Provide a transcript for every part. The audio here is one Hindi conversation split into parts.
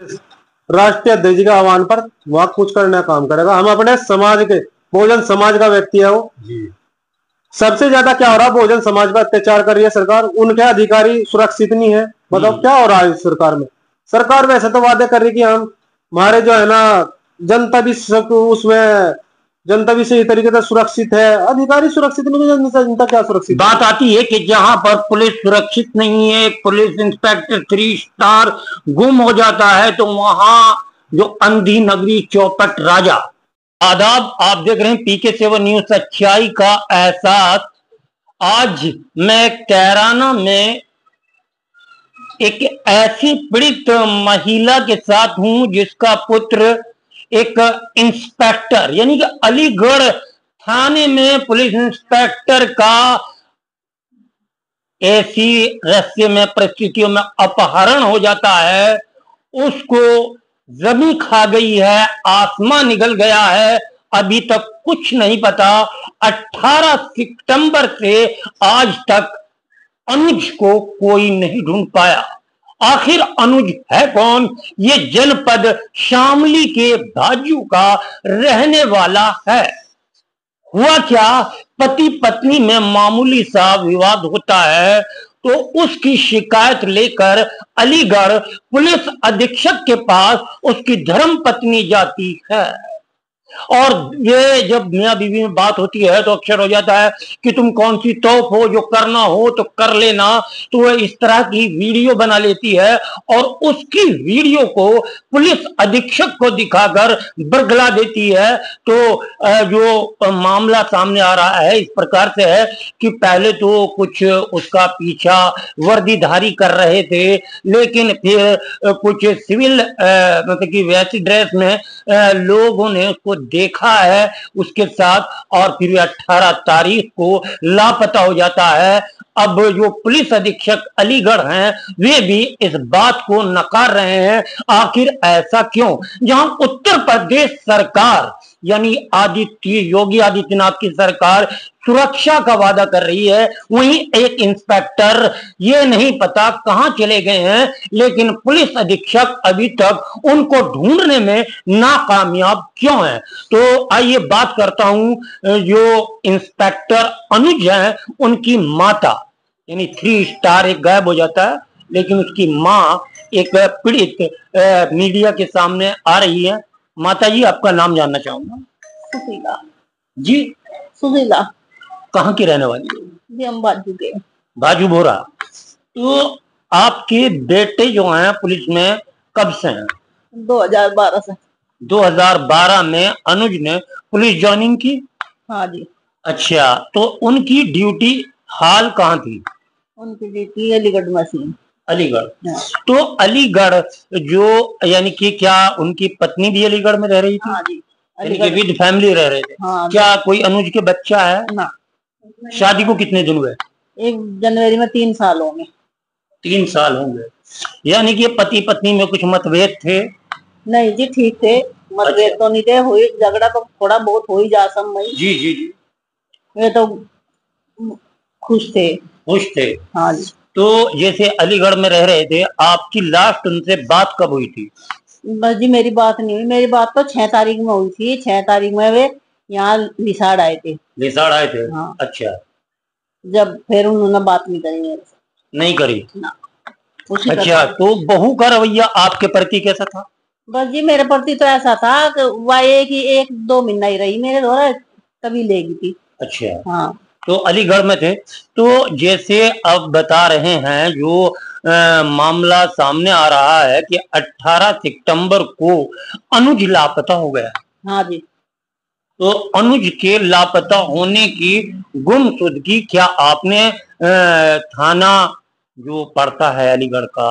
राष्ट्रीय अध्यक्ष के आह्वान पर वह कुछ करने का काम करेगा। हम अपने समाज के बहुजन समाज का व्यक्ति है वो जी। सबसे ज्यादा क्या हो रहा है, बहुजन समाज पर अत्याचार कर रही है सरकार, उनके अधिकारी सुरक्षित नहीं है। बताओ क्या हो रहा है इस सरकार में। सरकार वैसे तो वादे कर रही कि हम हमारे जो है ना जनता भी उसमें जनता भी सही तरीके से सुरक्षित है, अधिकारी सुरक्षित नहीं है, जनता क्या सुरक्षित। बात आती है कि जहां पर पुलिस सुरक्षित नहीं है, पुलिस इंस्पेक्टर 3 स्टार गुम हो जाता है, तो वहां जो अंधी नगरी चौपट राजा। आदाब, आप देख रहे हैं PK7 न्यूज, सच्चाई का एहसास। आज मैं कैराना में एक ऐसी पीड़ित महिला के साथ हूं जिसका पुत्र एक इंस्पेक्टर यानी कि अलीगढ़ थाने में पुलिस इंस्पेक्टर का ऐसी रहस्य में परिस्थितियों में अपहरण हो जाता है। उसको जमीन खा गई है, आसमान निकल गया है, अभी तक कुछ नहीं पता। 18 सितंबर से आज तक अनुज को कोई नहीं ढूंढ पाया। आखिर अनुज है कौन? ये जनपद शामली के बाजू का रहने वाला है। हुआ क्या, पति पत्नी में मामूली सा विवाद होता है तो उसकी शिकायत लेकर अलीगढ़ पुलिस अधीक्षक के पास उसकी धर्म पत्नी जाती है। और ये जब मियां बीवी में बात होती है तो अक्सर हो जाता है कि तुम कौन सी तोप हो, जो करना हो तो कर लेना। तो वह इस तरह की वीडियो बना लेती है और उसकी वीडियो को पुलिस अधीक्षक को दिखाकर बरगला देती है। तो जो मामला सामने आ रहा है इस प्रकार से है कि पहले तो कुछ उसका पीछा वर्दीधारी कर रहे थे, लेकिन फिर कुछ सिविल मतलब कि वैसी ड्रेस में लोगों ने उसको देखा है उसके साथ, और फिर 18 तारीख को लापता हो जाता है। अब जो पुलिस अधीक्षक अलीगढ़ हैं वे भी इस बात को नकार रहे हैं। आखिर ऐसा क्यों? जहां उत्तर प्रदेश सरकार यानी योगी आदित्यनाथ की सरकार सुरक्षा का वादा कर रही है, वहीं एक इंस्पेक्टर ये नहीं पता कहां चले गए हैं, लेकिन पुलिस अधीक्षक अभी तक उनको ढूंढने में नाकामयाब क्यों है। तो आइए बात करता हूं जो इंस्पेक्टर अनुज है उनकी माता यानी 3 स्टार एक गायब हो जाता है, लेकिन उसकी मां एक पीड़ित मीडिया के सामने आ रही है। माता जी, आपका नाम जानना चाहूंगा। सुशीला जी। सुशीला। कहाँ की रहने वाली? जी हम बाजू के। बाजू बोरा। तो आपके बेटे जो हैं पुलिस में कब से हैं? 2012 से। 2012 में अनुज ने पुलिस ज्वाइनिंग की? हाँ जी। अच्छा, तो उनकी ड्यूटी हाल कहाँ थी? उनकी ड्यूटी अलीगढ़ में थी। अलीगढ़। तो अलीगढ़ जो यानी कि क्या उनकी पत्नी भी अलीगढ़ में रह रही थी? हाँ जी, यानी कि विद फैमिली रह रहे थे। हाँ, क्या कोई अनुज के बच्चा है? ना। शादी को कितने दिन हुए? 1 जनवरी में 3 साल होंगे। 3 साल होंगे। यानी कि पति पत्नी में कुछ मतभेद थे? नहीं जी, ठीक थे, मतभेद अच्छा। तो नहीं थे, हुई झगड़ा तो थोड़ा बहुत हो ही जा सब में। जी जी जी। वे तो खुश थे। खुश थे। हाँ जी। तो जैसे अलीगढ़ में रह रहे थे, आपकी लास्ट उनसे बात कब हुई थी? बस जी मेरी बात नहीं हुई, मेरी बात तो 6 तारीख में हुई थी। 6 तारीख में वे यहाँ लिसाड़ आए थे। लिसाड़ आए थे? हाँ। अच्छा। जब फिर उन्होंने बात नहीं करी मेरे से। नहीं करी ना। अच्छा, तो बहू का रवैया आपके प्रति कैसा था? बस जी मेरे प्रति तो ऐसा था कि वह एक 2 महीना ही रही मेरे द्वारा, तभी लेगी थी। अच्छा। हाँ। तो अलीगढ़ में थे। तो जैसे अब बता रहे हैं जो मामला सामने आ रहा है कि 18 सितंबर को अनुज लापता हो गया। हाँ जी। तो अनुज के लापता होने की गुमशुदगी क्या आपने थाना जो पड़ता है अलीगढ़ का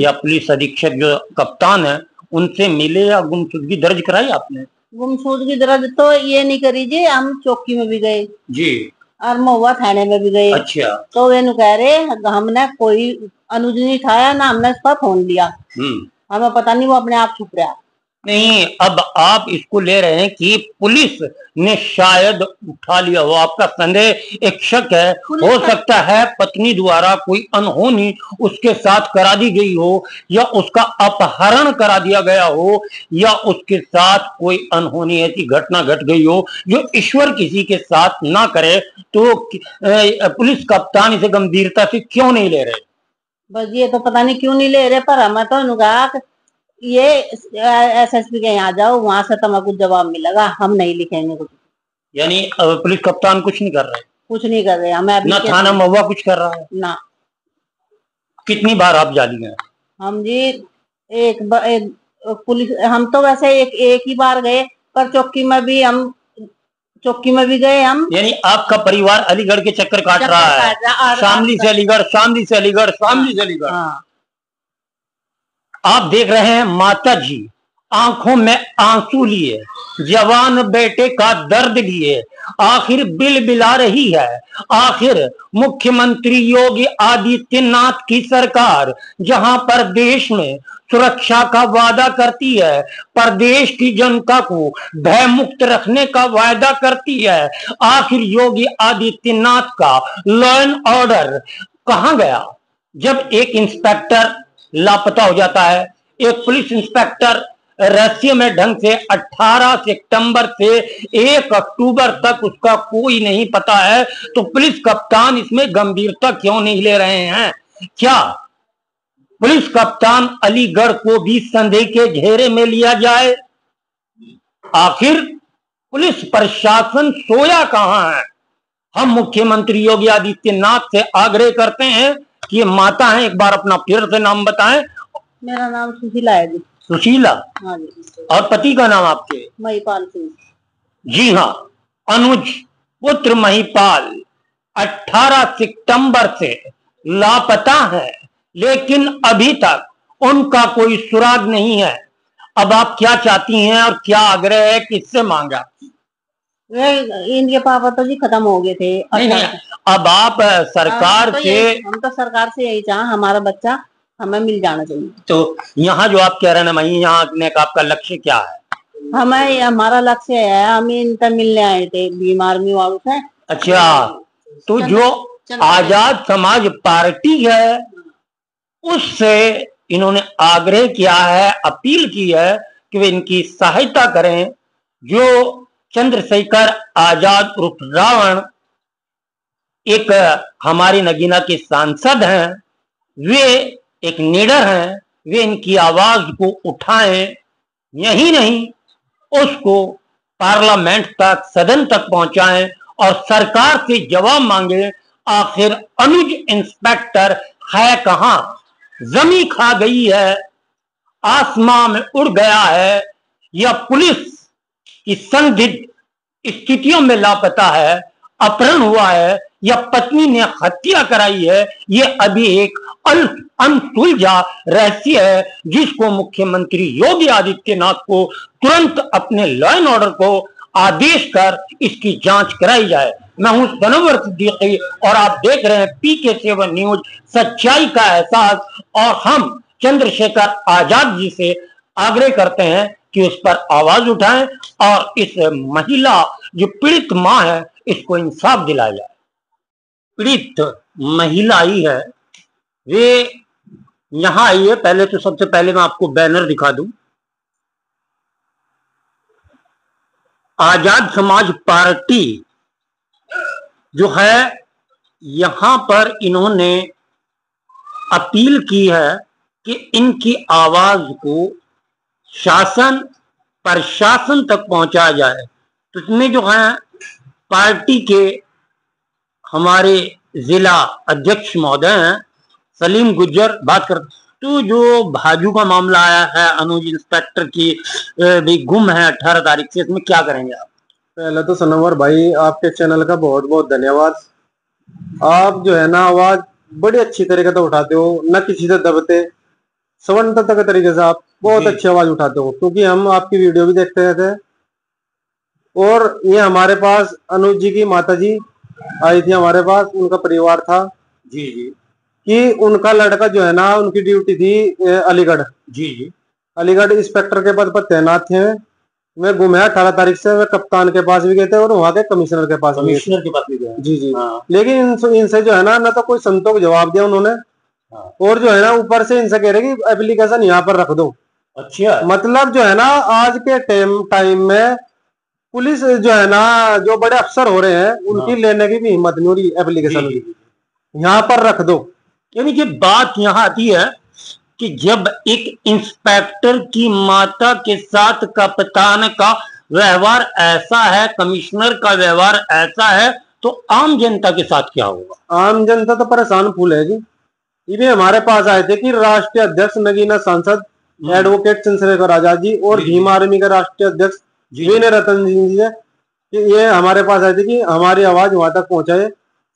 या पुलिस अधीक्षक जो कप्तान है उनसे मिले या गुमशुदगी दर्ज कराई आपने? गुमशुदगी दर्ज तो ये नहीं करी जी, हम चौकी में भी गए जी और महुआ थाने में भी गए। अच्छा। तो वे कह रहे हमने कोई अनुज नहीं उठाया ना, हमने इस पर फोन दिया, हमें पता नहीं, वो अपने आप छुप रहा। नहीं, अब आप इसको ले रहे हैं कि पुलिस ने शायद उठा लिया हो, आपका संदेह, एक शक है, हो सकता है पत्नी द्वारा कोई अनहोनी उसके साथ करा दी गई हो, या उसका अपहरण करा दिया गया हो, या उसके साथ कोई अनहोनी ऐसी घटना घट गई हो जो ईश्वर किसी के साथ ना करे, तो पुलिस कप्तान इसे गंभीरता से क्यों नहीं ले रहे? बस ये तो पता नहीं क्यों नहीं ले रहे, पर हमें तो कहा ये एसएसपी के यहाँ जाओ, वहां से तुम्हें कुछ जवाब मिलेगा, हम नहीं लिखेंगे कुछ। यानी पुलिस कप्तान कुछ नहीं कर रहे? कुछ नहीं कर रहे। हमें अभी ना थाना महुआ कुछ कर रहा है ना। कितनी बार आप जा लिए? हम जी एक पुलिस, हम तो वैसे एक ही बार गए, पर चौकी में भी गए हम। यानी आपका परिवार अलीगढ़ के चक्कर काट रहा है, शामली से अलीगढ़, शामली से अलीगढ़, शामली से अलीगढ़। हाँ। आप देख रहे हैं माता जी आंखों में आंसू लिए, जवान बेटे का दर्द लिए, आखिर बिल बिला रही है। आखिर मुख्यमंत्री योगी आदित्यनाथ की सरकार जहां पर देश में सुरक्षा का वादा करती है, प्रदेश की जनता को भय मुक्त रखने का वादा करती है, आखिर योगी आदित्यनाथ का लॉ एंड ऑर्डर कहां गया? जब एक इंस्पेक्टर लापता हो जाता है, एक पुलिस इंस्पेक्टर रहस्यमय ढंग से 18 सितंबर से 1 अक्टूबर तक उसका कोई नहीं पता है, तो पुलिस कप्तान इसमें गंभीरता क्यों नहीं ले रहे हैं? क्या पुलिस कप्तान अलीगढ़ को भी संदेह के घेरे में लिया जाए? आखिर पुलिस प्रशासन सोया कहां है? हम मुख्यमंत्री योगी आदित्यनाथ से आग्रह करते हैं कि ये माता हैं, एक बार अपना फिर से नाम बताएं। मेरा नाम सुशीला है जी। सुशीला? हाँ जी। और पति का नाम आपके? महिपाल सिंह। जी हाँ, अनुज पुत्र महिपाल 18 सितंबर से लापता है, लेकिन अभी तक उनका कोई सुराग नहीं है। अब आप क्या चाहती हैं और क्या आग्रह है, किससे मांगा? इनके पापा तो जी खत्म हो गए थे। नहीं, अब आप सरकार से, हम तो सरकार से यही चाह, हमारा बच्चा हमें मिल जाना चाहिए। तो यहाँ जो आप कह रहे हैं ना, यहाँ आने का आपका लक्ष्य क्या है? हमारा लक्ष्य है, हम इनसे मिलने आए थे, बीमार वालों से। अच्छा, तो जो आजाद समाज पार्टी है उससे इन्होंने आग्रह किया है, अपील की है कि वे इनकी सहायता करें। जो चंद्रशेखर आजाद उर्फ रावण एक हमारी नगीना के सांसद हैं, वे एक लीडर हैं, वे इनकी आवाज को उठाएं, यही नहीं उसको पार्लियामेंट तक, सदन तक पहुंचाएं और सरकार से जवाब मांगे, आखिर अनुज इंस्पेक्टर है कहां? जमी खा गई है, आसमां में उड़ गया है, या पुलिस की संदिग्ध स्थितियों में लापता है, अपहरण हुआ है, या पत्नी ने हत्या कराई है? ये अभी एक अनसुलझा रहस्य है, जिसको मुख्यमंत्री योगी आदित्यनाथ को तुरंत अपने लॉ एंड ऑर्डर को आदेश कर इसकी जांच कराई जाए। मैं हूं सनवर सिद्दीकी और आप देख रहे हैं PK7 न्यूज, सच्चाई का एहसास। और हम चंद्रशेखर आजाद जी से आग्रह करते हैं कि उस पर आवाज उठाएं और इस महिला जो पीड़ित मां है, इसको इंसाफ दिलाया जाए। पीड़ित महिला आई है, वे यहां आई है। पहले तो सबसे पहले मैं आपको बैनर दिखा दूं। आजाद समाज पार्टी जो है, यहां पर इन्होंने अपील की है कि इनकी आवाज को शासन प्रशासन तक पहुंचाया जाए। तो इसमें जो है पार्टी के हमारे जिला अध्यक्ष महोदय हैं सलीम गुज्जर बात करते। तो जो भाजू का मामला आया है, अनुज इंस्पेक्टर की भी गुम है 18 तारीख से, इसमें क्या करेंगे आप? पहले तो सनवर भाई आपके चैनल का बहुत बहुत धन्यवाद। आप जो है ना आवाज बड़ी अच्छी तरीके से उठाते हो, न किसी से दबते, स्वतंत्रता के तरीके से आप बहुत अच्छी आवाज उठाते हो, क्योंकि हम आपकी वीडियो भी देखते रहते हैं। और ये हमारे पास अनुज जी की माता जी आई थी हमारे पास, उनका परिवार था जी जी, कि उनका लड़का जो है ना, उनकी ड्यूटी थी अलीगढ़। जी जी, अलीगढ़ इंस्पेक्टर के पद पर तैनात थे। मैं गुम है 18 तारीख से। वे कप्तान के पास भी गए थे और वहाँ के कमिश्नर के पास भी गए। जी जी। लेकिन इनसे जो है ना तो कोई संतों जवाब दिया उन्होंने। और जो है ना ऊपर से इनसे कह रहे कि एप्लीकेशन यहाँ पर रख दो। अच्छा, मतलब जो है ना आज के टाइम में पुलिस जो है ना जो बड़े अफसर हो रहे हैं उनकी लेने की भी हिम्मत नहीं हो रही एप्लीकेशन की, यहाँ पर रख दो। यानी कि बात यहाँ आती है कि जब एक इंस्पेक्टर की माता के साथ कप्तान का व्यवहार ऐसा है, कमिश्नर का व्यवहार ऐसा है, तो आम जनता के साथ क्या होगा? आम जनता तो परेशान फूल है जी। ये हमारे पास आए थे कि राष्ट्रीय अध्यक्ष नगीना सांसद एडवोकेट चंद्रशेखर आजाद जी और भीम आर्मी के राष्ट्रीय अध्यक्ष विनय रतन जी कि ये हमारे पास आए थे कि हमारी आवाज वहां तक पहुंचाए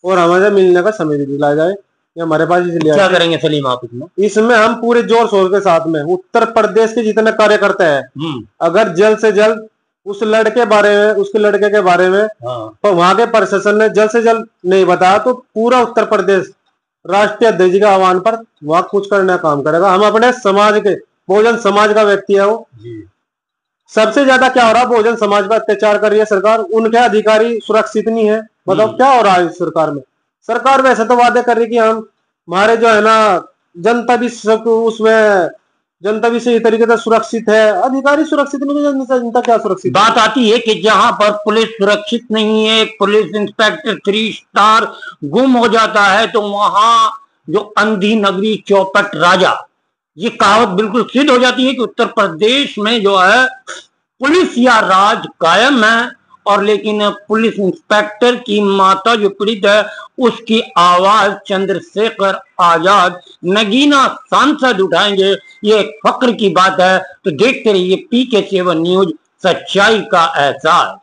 और हमें मिलने का समय भी दिलाया जाए। ये हमारे पास इसलिए क्या करेंगे सलीम आप इसमें हम पूरे जोर शोर के साथ में उत्तर प्रदेश के जितने कार्यकर्ता है अगर जल्द से जल्द उस लड़के बारे में उसके लड़के के बारे में तो वहां के प्रशासन ने जल्द से जल्द नहीं बताया तो पूरा उत्तर प्रदेश राष्ट्रीय अध्यक्ष के आह्वान पर वहां कुछ करने का काम करेगा। हम अपने समाज के बहुजन समाज का व्यक्ति है वो। सबसे ज्यादा क्या हो रहा है बहुजन समाज पर अत्याचार कर रही है सरकार। उनके अधिकारी सुरक्षित नहीं है। बताओ क्या हो रहा है इस सरकार में। सरकार वैसे तो वादे कर रही कि हम हमारे जो है ना जनता भी उसमें जनता भी सही तरीके से सुरक्षित है। अधिकारी सुरक्षित नहीं है, जनता क्या सुरक्षित। बात आती है कि जहां पर पुलिस सुरक्षित नहीं है, पुलिस इंस्पेक्टर 3 स्टार गुम हो जाता है, तो वहां जो अंधी नगरी चौपट राजा, ये कहावत बिल्कुल सिद्ध हो जाती है कि उत्तर प्रदेश में जो है पुलिस या राज कायम है। और लेकिन पुलिस इंस्पेक्टर की माता जो पीड़ित है उसकी आवाज चंद्रशेखर आजाद नगीना सांसद उठाएंगे, ये एक फक्र की बात है। तो देखते रहिए PK7 न्यूज, सच्चाई का एहसास।